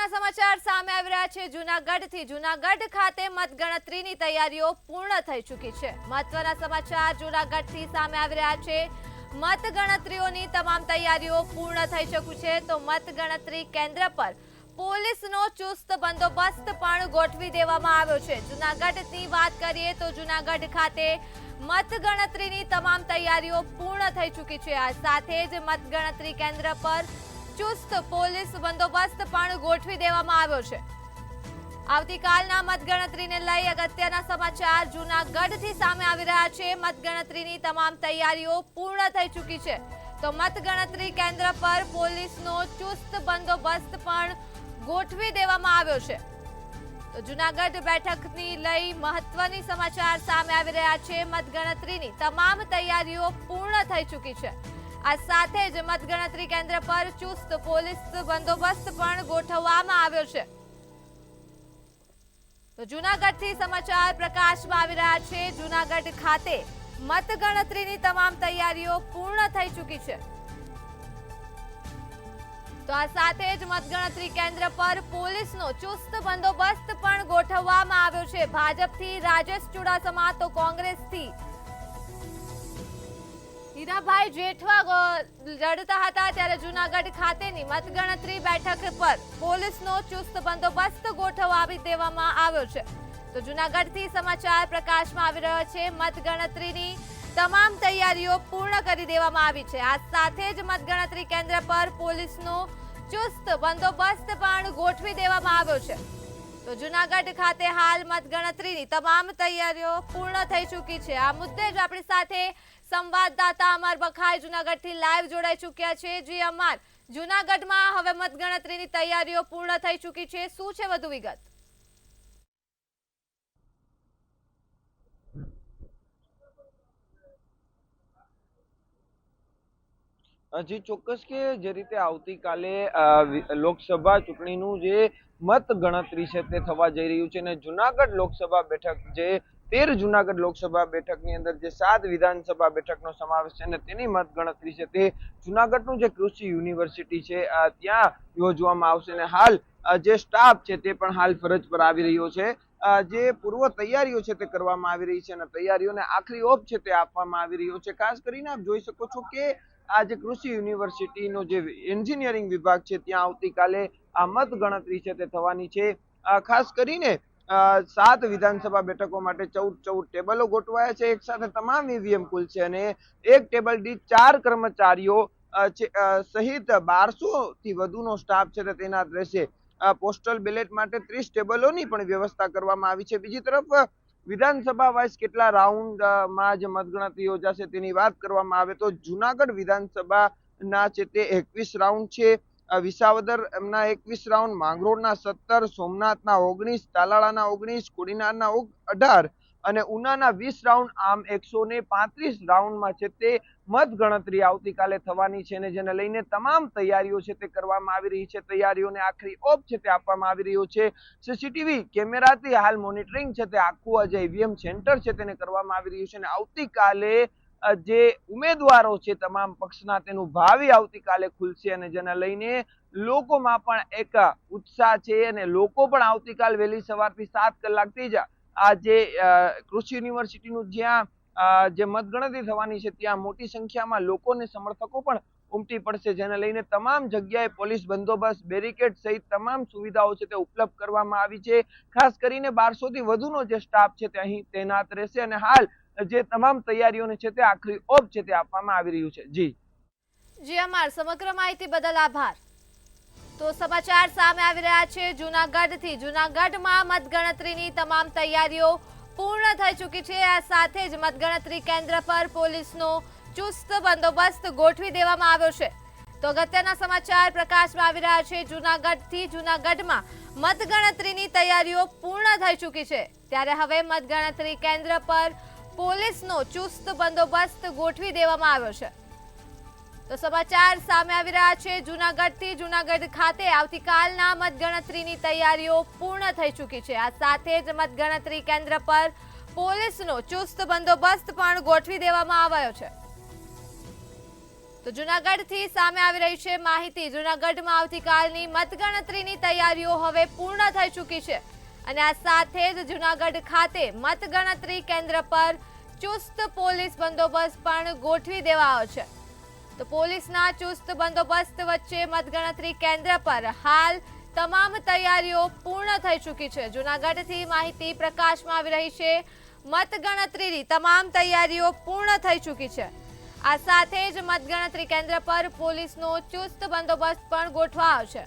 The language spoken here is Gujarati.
અગત્યના સમાચાર સામે આવી રહ્યા છે જૂનાગઢથી। જૂનાગઢ ખાતે મતગણતરીની તૈયારીઓ પૂર્ણ થઈ ચૂકી છે। મહત્વના સમાચાર જૂનાગઢથી સામે આવી રહ્યા છે। મતગણતરીઓની તમામ તૈયારીઓ પૂર્ણ થઈ ચૂકી છે તો મતગણતરી કેન્દ્ર પર પોલીસનો ચુસ્ત બંદોબસ્ત પણ ગોઠવી દેવામાં આવ્યો છે। જૂનાગઢની વાત કરીએ તો જૂનાગઢ ખાતે મતગણતરીની તમામ તૈયારીઓ પૂર્ણ થઈ ચૂકી છે। આ સાથે જ મતગણતરી કેન્દ્ર પર ચુસ્ત પોલીસ બંદોબસ્ત પણ ગોઠવી દેવામાં આવ્યો છે। આવતીકાલના મતગણતરીને લઈ અગત્યના સમાચાર જૂનાગઢથી સામે આવી રહ્યા છે। મતગણતરીની તમામ તૈયારીઓ પૂર્ણ થઈ ચૂકી છે તો મતગણતરી કેન્દ્ર પર પોલીસનો ચુસ્ત બંદોબસ્ત પણ ગોઠવી દેવામાં આવ્યો છે। તો જૂનાગઢ બેઠકની લઈ મહત્વની સમાચાર સામે આવી રહ્યા છે। મતગણતરીની તમામ તૈયારીઓ પૂર્ણ થઈ ચૂકી છે। આ સાથે જ મતગણતરી કેન્દ્ર પર ચુસ્ત પોલીસ બંદોબસ્ત પણ ગોઠવવામાં આવ્યો છે। તો જૂનાગઢથી સમાચાર પ્રકાશમાં આવી રહ્યા છે। જૂનાગઢ ખાતે મતગણતરીની તમામ તૈયારીઓ પૂર્ણ થઈ ચૂકી છે તો આ સાથે જ મતગણતરી કેન્દ્ર પર પોલીસનો ચુસ્ત બંદોબસ્ત પણ ગોઠવવામાં આવ્યો છે। ભાજપથી રાજેશ ચુડાસમા તો કોંગ્રેસથી હીરાભાઈ જેઠવા લડતા હતા ત્યારે જૂનાગઢ ખાતેની મતગણતરી બેઠક પર પોલીસનો ચુસ્ત બંદોબસ્ત ગોઠવી દેવામાં આવ્યો છે। તો જૂનાગઢથી સમાચાર પ્રકાશમાં આવી રહ્યો છે। મતગણતરીની તમામ તૈયારીઓ પૂર્ણ કરી દેવામાં આવી છે। આ સાથે જ મતગણતરી કેન્દ્ર પર પોલીસનો ચુસ્ત બંદોબસ્ત પણ ગોઠવી દેવામાં આવ્યો છે। તો જૂનાગઢ ખાતે હાલ મતગણતરીની તમામ તૈયારીઓ પૂર્ણ થઈ ચૂકી છે। આ મુદ્દે જ આપણી સાથે સંવાદદાતા અમર બખાઈ જૂનાગઢથી લાઈવ જોડાઈ ચૂક્યા છે। જી અમર, જૂનાગઢમાં હવે મતગણતરીની તૈયારીઓ પૂર્ણ થઈ ચૂકી છે, શું છે વધુ વિગત? જી ચોક્કસ કે જે રીતે આવતીકાલે લોકસભા ચૂંટણીનું જે મત ગણતરી છે તે થવા જઈ રહ્યું છે અને જૂનાગઢ લોકસભા બેઠક જે 13 જૂનાગઢ લોકસભા બેઠકની અંદર જે 7 વિધાનસભા બેઠકનો સમાવેશ છે અને તેની મત ગણતરી છે તે જૂનાગઢનું જે કૃષિ યુનિવર્સિટી છે ત્યાં યોજવામાં આવશે અને હાલ જે સ્ટાફ છે તે પણ હાલ ફરજ પર આવી રહ્યો છે। જે પૂર્વ તૈયારીઓ છે તે કરવામાં આવી રહી છે અને તૈયારીઓને આખરી ઓપ છે તે આપવામાં આવી રહ્યો છે। ખાસ કરીને આપ જોઈ શકો છો કે આ જે કૃષિ યુનિવર્સિટીનો જે એન્જિનિયરિંગ વિભાગ છે ત્યાં આવતીકાલે આ મત ગણતરી છે તે થવાની છે। ખાસ કરીને 7 વિધાનસભા બેઠકો માટે 14 ટેબલો ગોઠવાયા છે। એક સાથે તમામ ઈવીએમ કુલ છે અને એક ટેબલ દીઠ 4 કર્મચારીઓ સહિત 1200 થી વધુનો સ્ટાફ છે તે તૈનાત રહેશે। પોસ્ટલ બેલેટ માટે 30 ટેબલોની પણ વ્યવસ્થા કરવામાં આવી છે। બીજી તરફ વિધાનસભા વાઇઝ કેટલા રાઉન્ડમાં જે મતગણતરી યોજાશે તેની વાત કરવામાં આવે તો જૂનાગઢ વિધાનસભાના છે તે 21 રાઉન્ડ છે, વિસાવદર એમના 21 રાઉન્ડ, માંગરોળના 17, સોમનાથના 19, તાલાળાના 19, કોડીનારના 18 અને ઉનાના 20 રાઉન્ડ, આમ 135 રાઉન્ડમાં છે તે મત ગણતરી આવતીકાલે થવાની છે અને જેને લઈને તમામ તૈયારીઓ છે તે કરવામાં આવી રહી છે। તૈયારીઓને આખરી ઓપ છે તે આપવામાં આવી રહ્યો છે। સીસીટીવી કેમેરાથી હાલ મોનિટરિંગ છે તે આખું જે ઈવીએમ સેન્ટર છે તેને કરવામાં આવી રહ્યું છે અને આવતીકાલે જે ઉમેદવારો છે તમામ પક્ષના તેનું ભાવિ આવતીકાલે ખુલશે અને જેને લઈને લોકોમાં પણ એક ઉત્સાહ છે અને લોકો પણ આવતીકાલ વહેલી સવારથી 7 કલાકથી જ આ જે કૃષિ યુનિવર્સિટીનું જ્યાં જે મતગણતરી થવાની છે ત્યાં મોટી સંખ્યામાં લોકોને સમર્થકો પણ ઉમટી પડશે, જેને લઈને તમામ જગ્યાએ પોલીસ બંદોબસ્ત, બેરિકેડ સહિત તમામ સુવિધાઓ છે તે ઉપલબ્ધ કરવામાં આવી છે। ખાસ કરીને 1200 થી વધુનો જે સ્ટાફ છે તે અહીં તૈનાત રહેશે અને હાલ જે તમામ તૈયારીઓને છે તે આખરી ઓપ છે તે આપવામાં આવી રહ્યું છે। જી અમર, સમગ્ર માહિતી બદલ આભાર। તો સમાચાર સામે આવી રહ્યા છે જૂનાગઢથી। જૂનાગઢમાં મતગણતરીની તમામ તૈયારીઓ પૂર્ણ થઈ ચૂકી છે। આ સાથે જ મતગણતરી કેન્દ્ર પર પોલીસનો ચુસ્ત બંદોબસ્ત ગોઠવી દેવામાં આવ્યો છે। તો અગત્યના સમાચાર પ્રકાશમાં આવી રહ્યા છે જૂનાગઢથી। જૂનાગઢમાં મતગણતરીની તૈયારીઓ પૂર્ણ થઈ ચૂકી છે ત્યારે હવે મતગણતરી કેન્દ્ર પર પોલીસનો ચુસ્ત બંદોબસ્ત ગોઠવી દેવામાં આવ્યો છે। તો સમાચાર સામે આવી રહ્યા છે જૂનાગઢથી। જૂનાગઢ ખાતે આવતીકાલના મતગણતરીની તૈયારીઓ પૂર્ણ થઈ ચૂકી છે। આ સાથે જ મતગણતરી કેન્દ્ર પર પોલીસનો ચુસ્ત બંદોબસ્ત પણ ગોઠવી દેવામાં આવ્યો છે। તો જૂનાગઢથી સામે આવી રહી છે માહિતી. જૂનાગઢમાં આવતીકાલની મતગણતરીની તૈયારીઓ હવે પૂર્ણ થઈ ચૂકી છે અને આ સાથે જ જૂનાગઢ ખાતે મતગણતરી કેન્દ્ર પર ચુસ્ત પોલીસ બંદોબસ્ત પણ ગોઠવી દેવાયો છે. તો પોલીસના ચુસ્ત બંદોબસ્ત વચ્ચે મતગણતરી કેન્દ્ર પર હાલ તમામ તૈયારીઓ પૂર્ણ થઈ ચૂકી છે. જૂનાગઢથી માહિતી પ્રકાશમાં આવી રહી છે. મતગણતરીની તમામ તૈયારીઓ પૂર્ણ થઈ ચૂકી છે. આ સાથે જ મતગણતરી કેન્દ્ર પર પોલીસનો ચુસ્ત બંદોબસ્ત પણ ગોઠવાયો છે.